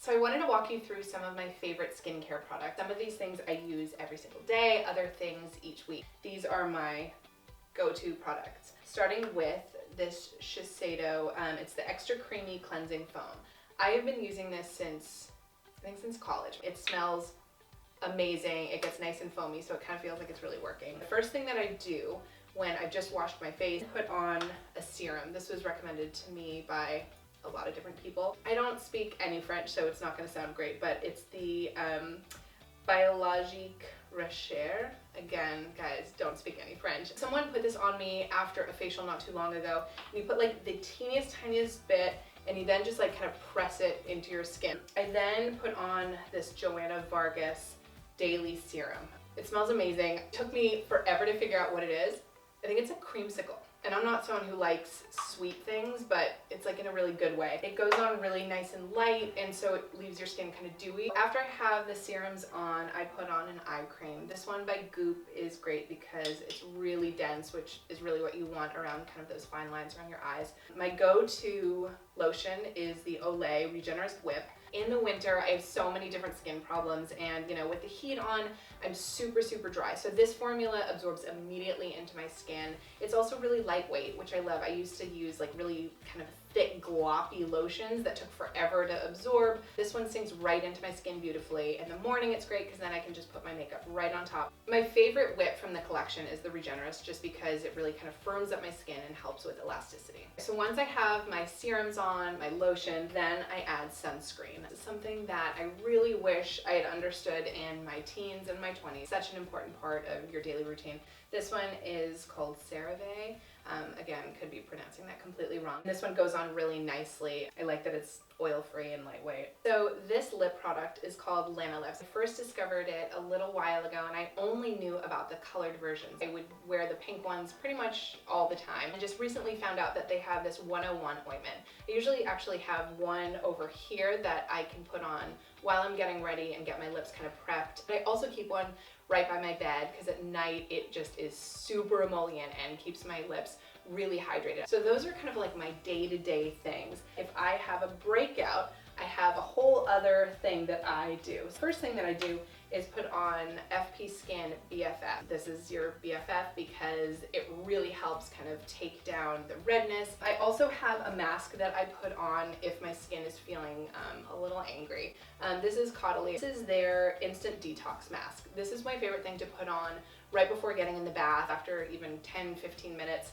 So I wanted to walk you through some of my favorite skincare products. Some of these things I use every single day, other things each week. These are my go-to products. Starting with this Shiseido, it's the Extra Creamy Cleansing Foam. I have been using this since college. It smells amazing. It gets nice and foamy, so it kind of feels like it's really working. The first thing that I do when I've just washed my face, put on a serum. This was recommended to me by a lot of different people. I don't speak any French, so it's not going to sound great, but it's the Biologique Recher. Again, guys, don't speak any French. Someone put this on me after a facial not too long ago, and you put like the tiniest bit, and you then just like kind of press it into your skin. I then put on this Joanna Vargas Daily Serum. It smells amazing. It took me forever to figure out what it is. I think it's a creamsicle. And I'm not someone who likes sweet things, but it's like in a really good way. It goes on really nice and light, and so it leaves your skin kind of dewy. After I have the serums on, I put on an eye cream. This one by Goop is great because it's really dense, which is really what you want around kind of those fine lines around your eyes. My go-to lotion is the Olay Regeneris Whip. In the winter, I have so many different skin problems, and you know, with the heat on, I'm super dry. So this formula absorbs immediately into my skin. It's also really lightweight, which I love. I used to use like really kind of thick, gloppy lotions that took forever to absorb. This one sinks right into my skin beautifully. In the morning, it's great because then I can just put my makeup right on top. My favorite whip from the collection is the Regeneris, just because it really kind of firms up my skin and helps with elasticity. So once I have my serums on, my lotion, then I add sunscreen. This is something that I really wish I had understood in my teens and my 20s. Such an important part of your daily routine. This one is called CeraVe. Again, could be pronouncing that completely wrong. This one goes on really nicely. I like that it's oil-free and lightweight. So this lip product is called Lana Lips. I first discovered it a little while ago, and I only knew about the colored versions. I would wear the pink ones pretty much all the time, and just recently found out that they have this 101 ointment. I usually actually have one over here that I can put on while I'm getting ready and get my lips kind of prepped. But I also keep one right by my bed because at night it just is super emollient and keeps my lips really hydrated. So those are kind of like my day-to-day things. If I have a breakout, I have a whole other thing that I do. First thing that I do is put on FP Skin BFF. This is your BFF because it really helps kind of take down the redness. I also have a mask that I put on if my skin is feeling a little angry. This is Caudalie. This is their instant detox mask. This is my favorite thing to put on right before getting in the bath, after even 10-15 minutes.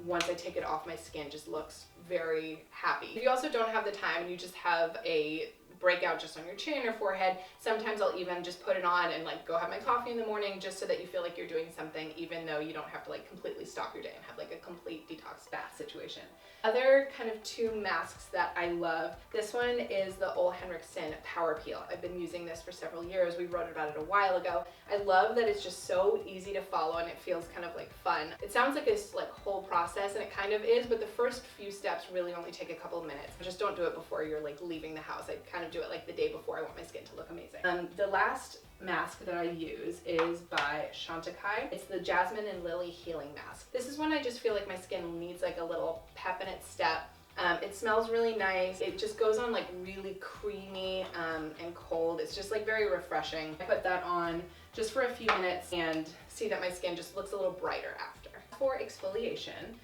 Once I take it off, my skin just looks very happy. If you also don't have the time and you just have a breakout just on your chin or forehead, sometimes I'll even just put it on and like go have my coffee in the morning, just so that you feel like you're doing something, even though you don't have to like completely stop your day and have like a complete detox bath situation. Other kind of two masks that I love. This one is the Ole Henriksen Power Peel. I've been using this for several years. We wrote about it a while ago. I love that it's just so easy to follow and it feels kind of like fun. It sounds like this like whole process, and it kind of is, but the first few steps really only take a couple of minutes. Just don't do it before you're like leaving the house. I kind of do it like the day before. I want my skin to look amazing. The last mask that I use is by Chantecaille. It's the Jasmine and Lily Healing Mask. This is when I just feel like my skin needs like a little pep in its step. It smells really nice. It just goes on like really creamy and cold. It's just like very refreshing. I put that on just for a few minutes and see that my skin just looks a little brighter after. For exfoliation,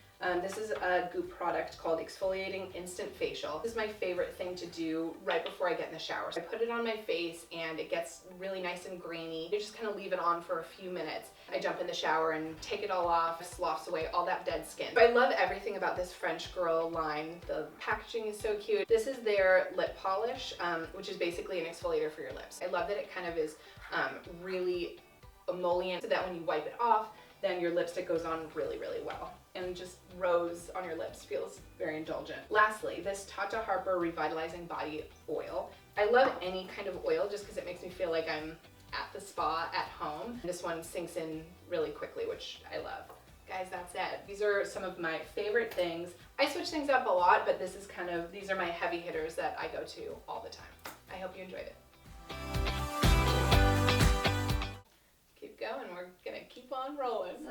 this is a Goop product called Exfoliating Instant Facial. This is my favorite thing to do right before I get in the shower. So I put it on my face and it gets really nice and grainy. You just kind of leave it on for a few minutes. I jump in the shower and take it all off, sloughs away all that dead skin. But I love everything about this French Girl line. The packaging is so cute. This is their lip polish, which is basically an exfoliator for your lips. I love that it kind of is really emollient, so that when you wipe it off, then your lipstick goes on really well. And just rose on your lips feels very indulgent. Lastly, this Tata Harper Revitalizing Body Oil. I love any kind of oil just because it makes me feel like I'm at the spa at home. This one sinks in really quickly, which I love. Guys, that's it. These are some of my favorite things. I switch things up a lot, but these are my heavy hitters that I go to all the time. I hope you enjoyed it. Keep going, we're gonna keep on rolling.